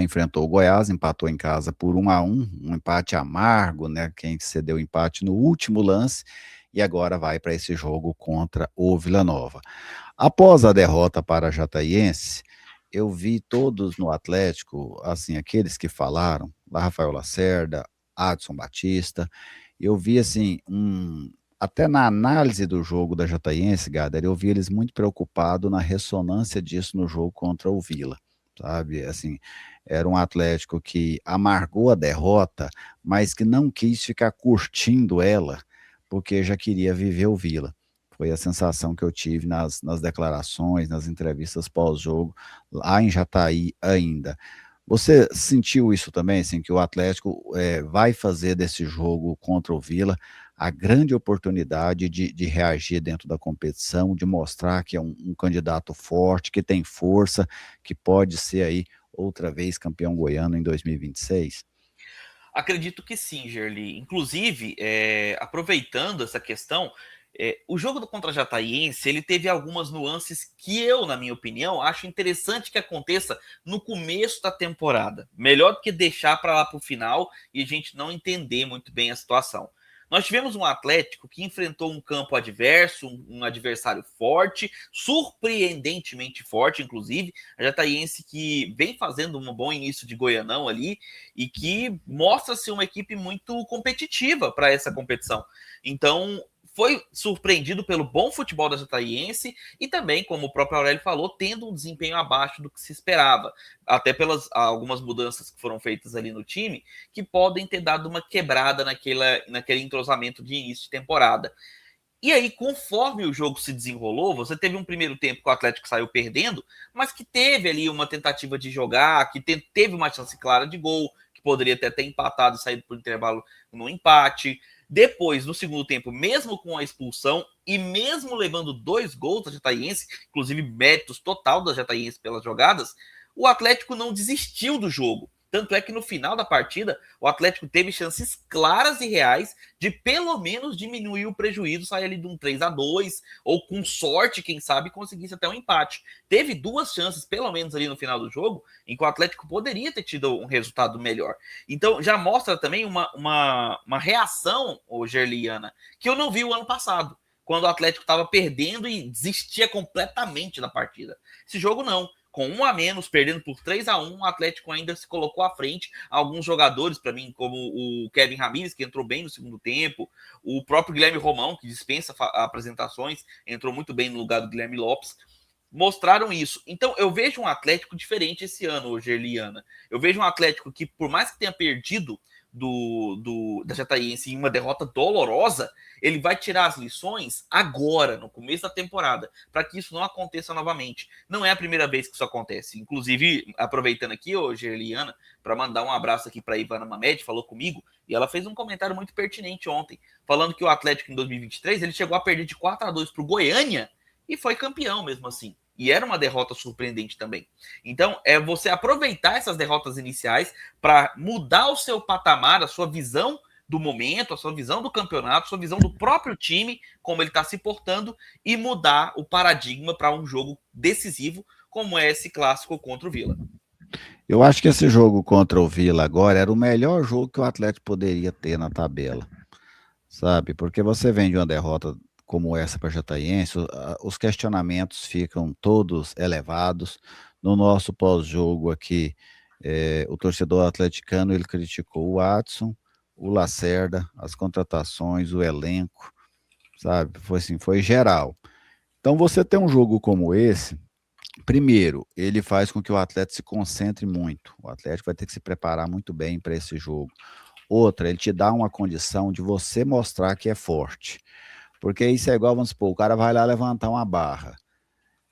enfrentou o Goiás, empatou em casa por 1-1, um empate amargo, né? Quem cedeu o empate no último lance, e agora vai para esse jogo contra o Vila Nova. Após a derrota para a Jataiense, eu vi todos no Atlético, assim, aqueles que falaram, lá Rafael Lacerda, Adson Batista, eu vi assim, até na análise do jogo da Jataiense, Gader, eu vi eles muito preocupados na ressonância disso no jogo contra o Vila, sabe? Assim, era um Atlético que amargou a derrota, mas que não quis ficar curtindo ela, porque já queria viver o Vila. Foi a sensação que eu tive nas declarações, nas entrevistas pós-jogo, lá em Jataí ainda. Você sentiu isso também, assim, que o Atlético vai fazer desse jogo contra o Vila a grande oportunidade de reagir dentro da competição, de mostrar que é um candidato forte, que tem força, que pode ser aí outra vez campeão goiano em 2026? Acredito que sim, Gerli. Inclusive, aproveitando essa questão, o jogo do contra Jataiense, ele teve algumas nuances que eu, na minha opinião, acho interessante que aconteça no começo da temporada. Melhor do que deixar para lá para o final e a gente não entender muito bem a situação. Nós tivemos um Atlético que enfrentou um campo adverso, um adversário forte, surpreendentemente forte, inclusive. A Jataiense que vem fazendo um bom início de Goianão ali e que mostra-se uma equipe muito competitiva para essa competição. Então, foi surpreendido pelo bom futebol da Jataiense e também, como o próprio Aurélio falou, tendo um desempenho abaixo do que se esperava, até pelas algumas mudanças que foram feitas ali no time, que podem ter dado uma quebrada naquele entrosamento de início de temporada. E aí, conforme o jogo se desenrolou, você teve um primeiro tempo que o Atlético saiu perdendo, mas que teve ali uma tentativa de jogar, que teve uma chance clara de gol, que poderia ter empatado e saído por intervalo no empate. Depois, no segundo tempo, mesmo com a expulsão e mesmo levando 2 gols da Jataiense, inclusive méritos total da Jataiense pelas jogadas, o Atlético não desistiu do jogo. Tanto é que no final da partida, o Atlético teve chances claras e reais de pelo menos diminuir o prejuízo, sair ali de um 3-2, ou com sorte, quem sabe, conseguisse até um empate. Teve 2 chances, pelo menos ali no final do jogo, em que o Atlético poderia ter tido um resultado melhor. Então já mostra também uma reação, Gerliana, que eu não vi o ano passado, quando o Atlético estava perdendo e desistia completamente da partida. Esse jogo não. Com 1 a menos, perdendo por 3-1, o Atlético ainda se colocou à frente. Alguns jogadores, para mim, como o Kevin Ramírez, que entrou bem no segundo tempo, o próprio Guilherme Romão, que dispensa apresentações, entrou muito bem no lugar do Guilherme Lopes, mostraram isso. Então, eu vejo um Atlético diferente esse ano, Gerliana. Eu vejo um Atlético que, por mais que tenha perdido da Jataiense em uma derrota dolorosa, ele vai tirar as lições agora, no começo da temporada, para que isso não aconteça novamente. Não é a primeira vez que isso acontece. Inclusive, aproveitando aqui, hoje, Eliana, para mandar um abraço aqui para a Ivana Mamed, falou comigo, e ela fez um comentário muito pertinente ontem, falando que o Atlético em 2023 ele chegou a perder de 4-2 para o Goiânia e foi campeão mesmo assim. E era uma derrota surpreendente também. Então, é você aproveitar essas derrotas iniciais para mudar o seu patamar, a sua visão do momento, a sua visão do campeonato, a sua visão do próprio time, como ele está se portando, e mudar o paradigma para um jogo decisivo, como é esse clássico contra o Vila. Eu acho que esse jogo contra o Vila agora era o melhor jogo que o Atlético poderia ter na tabela, sabe? Porque você vem de uma derrota como essa para a Jataiense, os questionamentos ficam todos elevados. No nosso pós-jogo aqui, o torcedor atleticano ele criticou o Adson, o Lacerda, as contratações, o elenco, sabe? Foi assim, foi geral. Então você tem um jogo como esse, primeiro, ele faz com que o atleta se concentre muito. O Atlético vai ter que se preparar muito bem para esse jogo. Outra, ele te dá uma condição de você mostrar que é forte. Porque isso é igual, vamos supor, o cara vai lá levantar uma barra.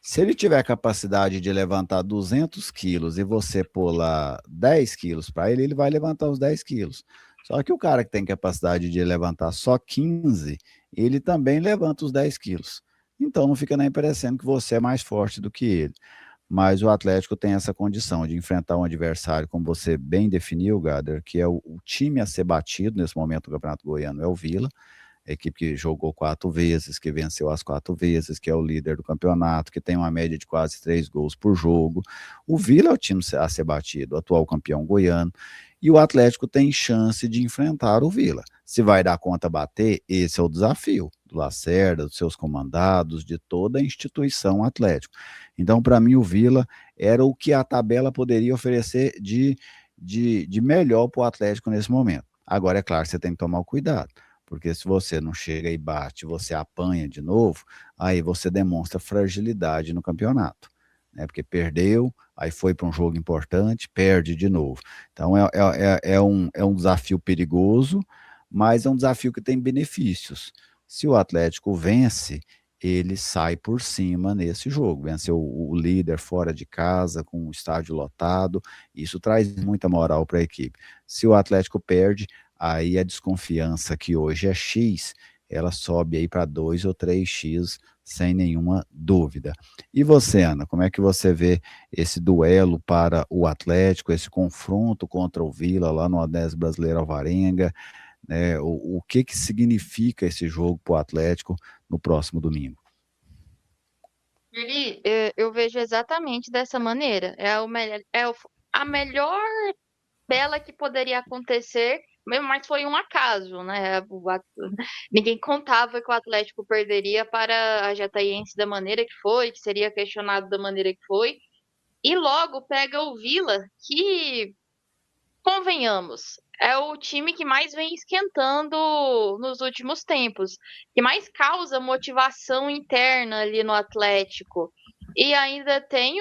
Se ele tiver capacidade de levantar 200 quilos e você pular 10 quilos para ele, ele vai levantar os 10 quilos. Só que o cara que tem capacidade de levantar só 15, ele também levanta os 10 quilos. Então não fica nem parecendo que você é mais forte do que ele. Mas o Atlético tem essa condição de enfrentar um adversário, como você bem definiu, Gader, que é o time a ser batido nesse momento do Campeonato Goiano, é o Vila. a equipe que jogou 4 vezes, que venceu as 4 vezes, que é o líder do campeonato, que tem uma média de quase 3 gols por jogo. O Vila é o time a ser batido, o atual campeão goiano, e o Atlético tem chance de enfrentar o Vila. Se vai dar conta bater, esse é o desafio do Lacerda, dos seus comandados, de toda a instituição Atlético. Então, para mim, o Vila era o que a tabela poderia oferecer de melhor para o Atlético nesse momento. Agora, é claro, você tem que tomar cuidado, porque se você não chega e bate, você apanha de novo, aí você demonstra fragilidade no campeonato, né? Porque perdeu, aí foi para um jogo importante, perde de novo. Então é um desafio perigoso, mas é um desafio que tem benefícios. Se o Atlético vence, ele sai por cima nesse jogo. Venceu o líder fora de casa, com o estádio lotado, isso traz muita moral para a equipe. Se o Atlético perde, aí a desconfiança que hoje é X, ela sobe aí para 2 ou 3x, sem nenhuma dúvida. E você, Ana, como é que você vê esse duelo para o Atlético, esse confronto contra o Vila lá no Odés Brasileiro Alvarenga, né? O que que significa esse jogo para o Atlético no próximo domingo? Eu vejo exatamente dessa maneira. A melhor bela que poderia acontecer, mas foi um acaso, né? Ninguém contava que o Atlético perderia para a Jataiense da maneira que foi, que seria questionado da maneira que foi. E logo pega o Vila, que, convenhamos, é o time que mais vem esquentando nos últimos tempos, que mais causa motivação interna ali no Atlético. E ainda tem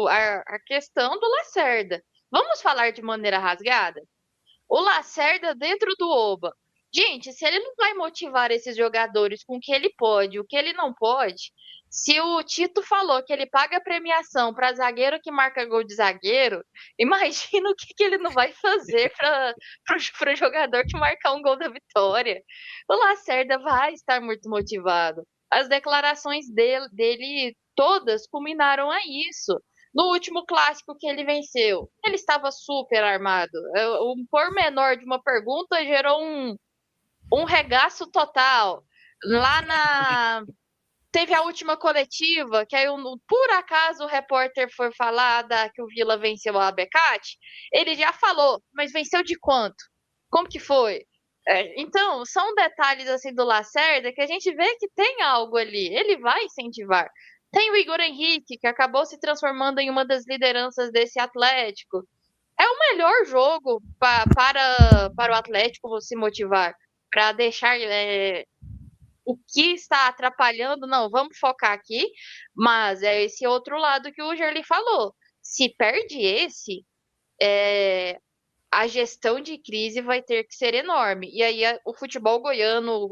a questão do Lacerda. Vamos falar de maneira rasgada? O Lacerda dentro do Oba. Gente, se ele não vai motivar esses jogadores com o que ele pode, o que ele não pode, se o Tito falou que ele paga premiação para zagueiro que marca gol de zagueiro, imagina o que ele não vai fazer para o jogador que marcar um gol da vitória. O Lacerda vai estar muito motivado. As declarações dele todas culminaram a isso. No último clássico que ele venceu, ele estava super armado. Um pormenor de uma pergunta gerou um regaço total. Lá na. Teve a última coletiva, que aí, por acaso, o repórter foi falar que o Vila venceu a Abecate. Ele já falou, mas venceu de quanto? Como que foi? Então, são detalhes assim do Lacerda que a gente vê que tem algo ali. Ele vai incentivar. Tem o Igor Henrique, que acabou se transformando em uma das lideranças desse Atlético. É o melhor jogo para o Atlético se motivar, para deixar o que está atrapalhando. Não, vamos focar aqui, mas é esse outro lado que o Gerli falou. Se perde esse, a gestão de crise vai ter que ser enorme. E aí o futebol goiano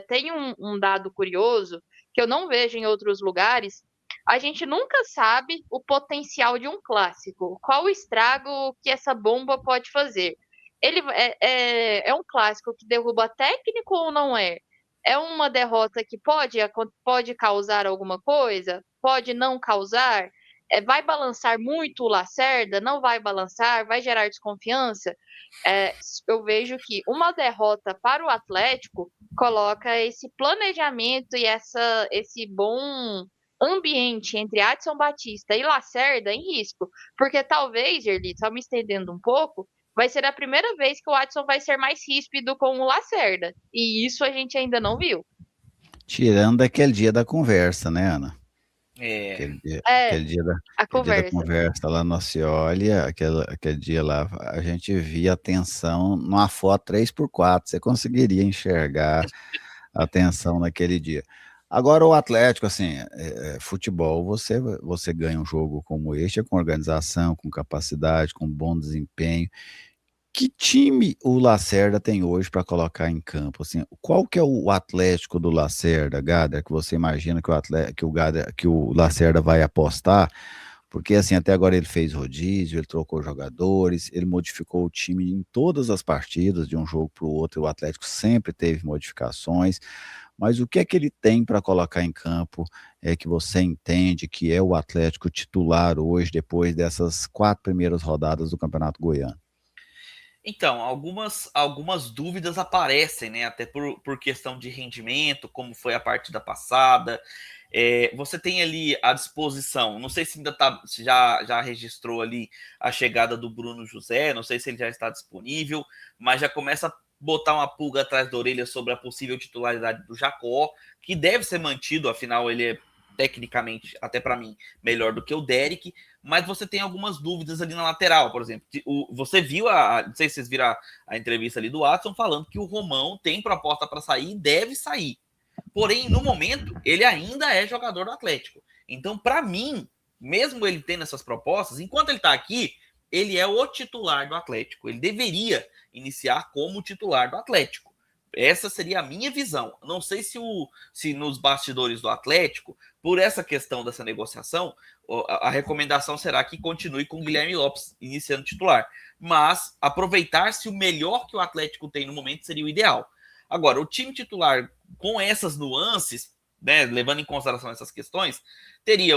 tem um dado curioso que eu não vejo em outros lugares. A gente nunca sabe o potencial de um clássico, qual o estrago que essa bomba pode fazer. Ele é um clássico que derruba técnico ou não é? É uma derrota que pode causar alguma coisa? Pode não causar? Vai balançar muito o Lacerda? Não vai balançar? Vai gerar desconfiança? Eu vejo que uma derrota para o Atlético coloca esse planejamento e esse bom ambiente entre Adson Batista e Lacerda em risco. Porque talvez, Gerli, só me estendendo um pouco, vai ser a primeira vez que o Adson vai ser mais ríspido com o Lacerda. E isso a gente ainda não viu. Tirando aquele dia da conversa, né, Ana? É, Aquele dia a aquele dia da conversa. conversa lá no Cioli, aquele dia lá, a gente via a tensão numa foto 3x4, você conseguiria enxergar a tensão naquele dia. Agora o Atlético, assim, futebol, você ganha um jogo como este, com organização, com capacidade, com bom desempenho. Que time o Lacerda tem hoje para colocar em campo? Assim, qual que é o Atlético do Lacerda, Gader, que você imagina que que o Lacerda vai apostar? Porque assim, até agora ele fez rodízio, ele trocou jogadores, ele modificou o time em todas as partidas, de um jogo para o outro, o Atlético sempre teve modificações, mas o que é que ele tem para colocar em campo que você entende que é o Atlético titular hoje, depois dessas 4 primeiras rodadas do Campeonato Goiano? Então, algumas dúvidas aparecem, né? Até por questão de rendimento, como foi a partida passada. Você tem ali à disposição, não sei se ainda se já registrou ali a chegada do Bruno José, não sei se ele já está disponível, mas já começa a botar uma pulga atrás da orelha sobre a possível titularidade do Jacó, que deve ser mantido, afinal ele é tecnicamente, até para mim, melhor do que o Derek, mas você tem algumas dúvidas ali na lateral, por exemplo. Você viu, não sei se vocês viram a entrevista ali do Watson falando que o Romão tem proposta para sair e deve sair. Porém, no momento, ele ainda é jogador do Atlético. Então, para mim, mesmo ele tendo essas propostas, enquanto ele está aqui, ele é o titular do Atlético. Ele deveria iniciar como titular do Atlético. Essa seria a minha visão. Não sei se nos bastidores do Atlético, por essa questão dessa negociação, a recomendação será que continue com o Guilherme Lopes iniciando titular. Mas aproveitar-se o melhor que o Atlético tem no momento seria o ideal. Agora, o time titular com essas nuances, né, levando em consideração essas questões, teria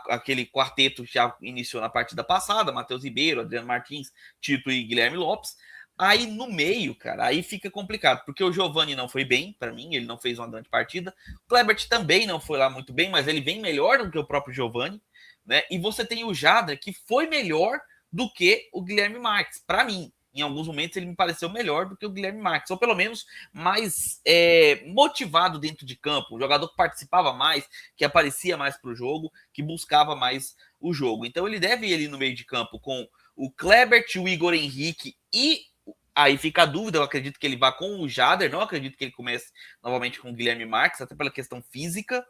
aquele quarteto que já iniciou na partida passada, Matheus Ribeiro, Adriano Martins, Tito e Guilherme Lopes. Aí no meio, cara, aí fica complicado, porque o Giovani não foi bem, para mim, ele não fez uma grande partida. O Kleibert também não foi lá muito bem, mas ele vem melhor do que o próprio Giovani, né? E você tem o Jadra, que foi melhor do que o Guilherme Marques, para mim. Em alguns momentos ele me pareceu melhor do que o Guilherme Marques, ou pelo menos mais motivado dentro de campo, um jogador que participava mais, que aparecia mais para o jogo, que buscava mais o jogo. Então ele deve ir ali no meio de campo com o Kleibert, o Igor Henrique e aí fica a dúvida, eu acredito que ele vá com o Jader, não acredito que ele comece novamente com o Guilherme Marques, até pela questão física.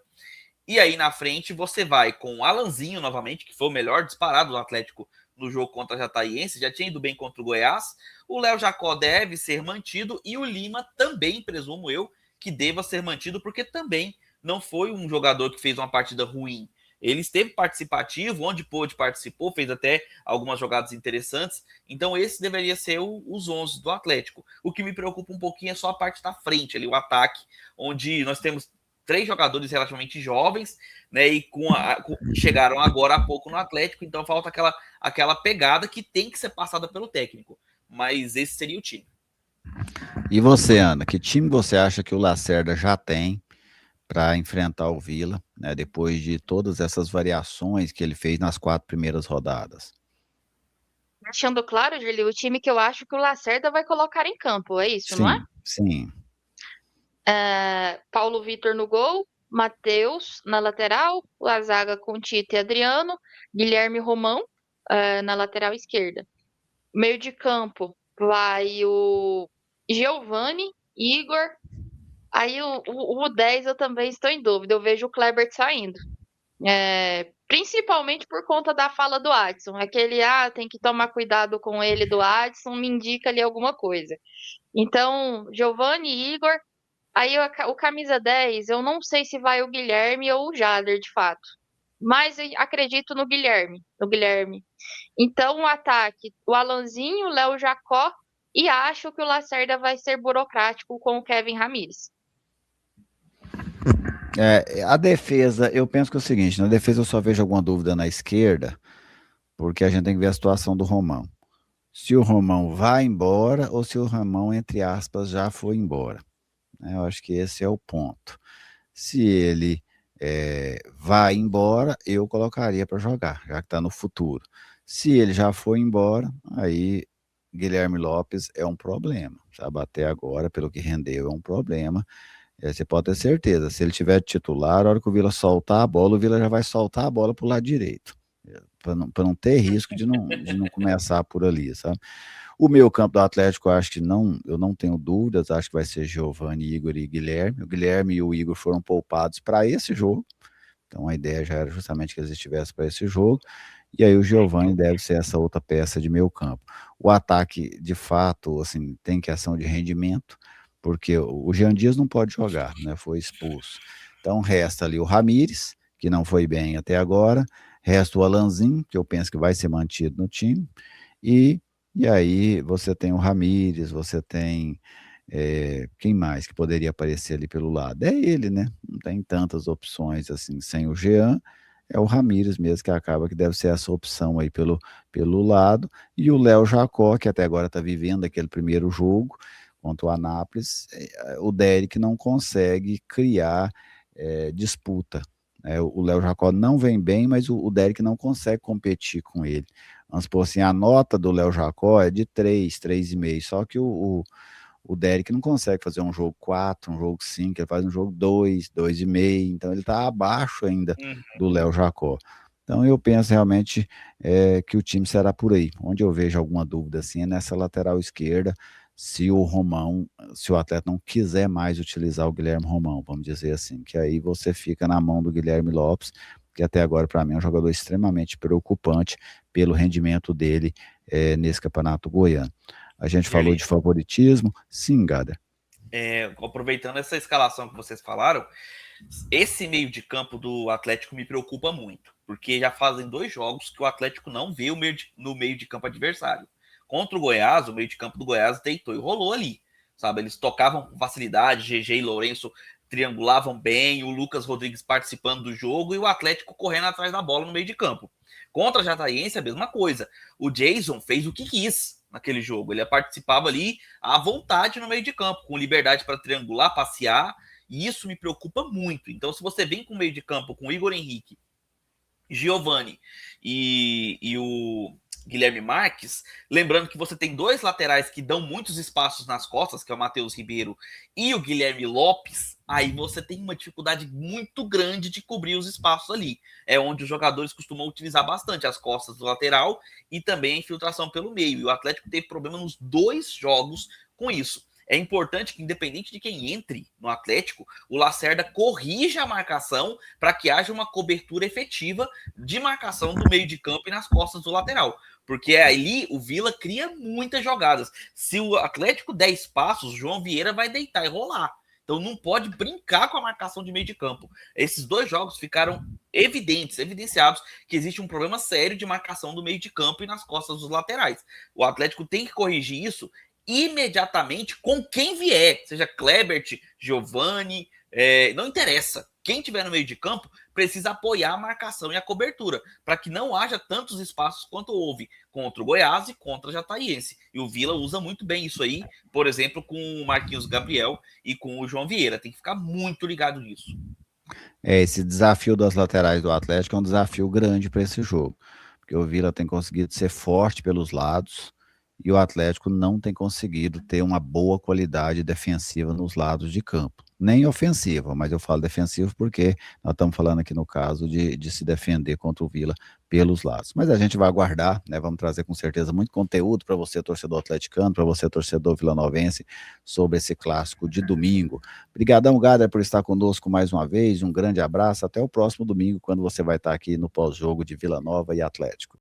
E aí na frente você vai com o Alanzinho novamente, que foi o melhor disparado do Atlético no jogo contra a Jataiense, já tinha ido bem contra o Goiás. O Léo Jacó deve ser mantido e o Lima também, presumo eu, que deva ser mantido, porque também não foi um jogador que fez uma partida ruim. Ele esteve participativo, onde pôde participou, fez até algumas jogadas interessantes. Então esse deveria ser os 11 do Atlético. O que me preocupa um pouquinho é só a parte da frente, ali o ataque, onde nós temos 3 jogadores relativamente jovens, né? E chegaram agora há pouco no Atlético, então falta aquela pegada que tem que ser passada pelo técnico. Mas esse seria o time. E você, Ana, que time você acha que o Lacerda já tem para enfrentar o Vila, né, depois de todas essas variações que ele fez nas 4 primeiras rodadas? Deixando claro, Julio, o time que eu acho que o Lacerda vai colocar em campo, é isso, não é? Sim, sim. Paulo Vitor no gol, Matheus na lateral, a zaga com Tito e Adriano, Guilherme Romão na lateral esquerda. Meio de campo vai o Giovani, Igor. Aí o 10 eu também estou em dúvida, eu vejo o Kleibert saindo. Principalmente por conta da fala do Adson. Aquele, tem que tomar cuidado com ele do Adson, me indica ali alguma coisa. Então, Giovani, Igor. Aí o camisa 10, eu não sei se vai o Guilherme ou o Jader, de fato. Mas eu acredito no Guilherme. Então, o ataque, o Alanzinho, o Léo Jacó, e acho que o Lacerda vai ser burocrático com o Kevin Ramires. A defesa, eu penso que é o seguinte, na defesa eu só vejo alguma dúvida na esquerda, porque a gente tem que ver a situação do Romão. Se o Romão vai embora ou se o Romão, entre aspas, já foi embora. Eu acho que esse é o ponto. Se ele vai embora, eu colocaria para jogar, já que está no futuro. Se ele já foi embora, aí Guilherme Lopes é um problema. Sabe? Até agora, pelo que rendeu, é um problema. Você pode ter certeza, se ele tiver titular, a hora que o Vila soltar a bola, o Vila já vai soltar a bola para o lado direito, para não ter risco de não começar por ali, sabe? O meio campo do Atlético, eu não tenho dúvidas, acho que vai ser Giovani, Igor e Guilherme. O Guilherme e o Igor foram poupados para esse jogo, então a ideia já era justamente que eles estivessem para esse jogo, e aí o Giovani deve ser essa outra peça de meio campo. O ataque, de fato, assim, tem questão de rendimento, porque o Jean Dias não pode jogar, né? Foi expulso. Então resta ali o Ramires, que não foi bem até agora, resta o Alanzinho, que eu penso que vai ser mantido no time, e aí você tem o Ramires, você tem quem mais que poderia aparecer ali pelo lado? É ele, né? Não tem tantas opções assim sem o Jean, é o Ramírez mesmo, que acaba que deve ser essa opção aí pelo lado, e o Léo Jacó, que até agora está vivendo aquele primeiro jogo contra o Anápolis, o Derek não consegue criar disputa. O Léo Jacó não vem bem, mas o Derek não consegue competir com ele. Vamos supor assim, a nota do Léo Jacó é de 3, 3,5, só que o Derek não consegue fazer um jogo 4, um jogo 5, ele faz um jogo 2, 2,5, então ele está abaixo ainda do Léo Jacó. Então eu penso realmente que o time será por aí. Onde eu vejo alguma dúvida assim é nessa lateral esquerda, se o atleta não quiser mais utilizar o Guilherme Romão, vamos dizer assim, que aí você fica na mão do Guilherme Lopes, que até agora para mim é um jogador extremamente preocupante pelo rendimento dele nesse campeonato goiano. A gente falou de favoritismo, sim, Gader. Aproveitando essa escalação que vocês falaram, esse meio de campo do Atlético me preocupa muito, porque já fazem 2 jogos que o Atlético não vê no meio de campo adversário. Contra o Goiás, o meio de campo do Goiás deitou e rolou ali, sabe? Eles tocavam com facilidade, GG e Lourenço triangulavam bem, o Lucas Rodrigues participando do jogo e o Atlético correndo atrás da bola no meio de campo. Contra a Jataiense, a mesma coisa. O Jason fez o que quis naquele jogo. Ele participava ali à vontade no meio de campo, com liberdade para triangular, passear, e isso me preocupa muito. Então, se você vem com o meio de campo com o Igor Henrique, Giovani e o Guilherme Marques, lembrando que você tem 2 laterais que dão muitos espaços nas costas, que é o Matheus Ribeiro e o Guilherme Lopes, aí você tem uma dificuldade muito grande de cobrir os espaços ali. É onde os jogadores costumam utilizar bastante as costas do lateral e também a infiltração pelo meio. E o Atlético teve problema nos 2 jogos com isso. É importante que, independente de quem entre no Atlético, o Lacerda corrija a marcação para que haja uma cobertura efetiva de marcação do meio de campo e nas costas do lateral. Porque ali o Vila cria muitas jogadas. Se o Atlético der espaços, o João Vieira vai deitar e rolar. Então não pode brincar com a marcação de meio de campo. Esses 2 jogos ficaram evidenciados que existe um problema sério de marcação do meio de campo e nas costas dos laterais. O Atlético tem que corrigir isso imediatamente com quem vier, seja Klebert, Giovani, não interessa. Quem tiver no meio de campo precisa apoiar a marcação e a cobertura, para que não haja tantos espaços quanto houve contra o Goiás e contra a Jataiense. E o Vila usa muito bem isso aí, por exemplo, com o Marquinhos Gabriel e com o João Vieira. Tem que ficar muito ligado nisso. Esse desafio das laterais do Atlético é um desafio grande para esse jogo, porque o Vila tem conseguido ser forte pelos lados, e o Atlético não tem conseguido ter uma boa qualidade defensiva nos lados de campo. Nem ofensiva, mas eu falo defensivo porque nós estamos falando aqui no caso de se defender contra o Vila pelos lados. Mas a gente vai aguardar, né? Vamos trazer com certeza muito conteúdo para você, torcedor atleticano, para você, torcedor vilanovense, sobre esse clássico de domingo. Obrigadão, Gader, por estar conosco mais uma vez. Um grande abraço. Até o próximo domingo, quando você vai estar aqui no pós-jogo de Vila Nova e Atlético.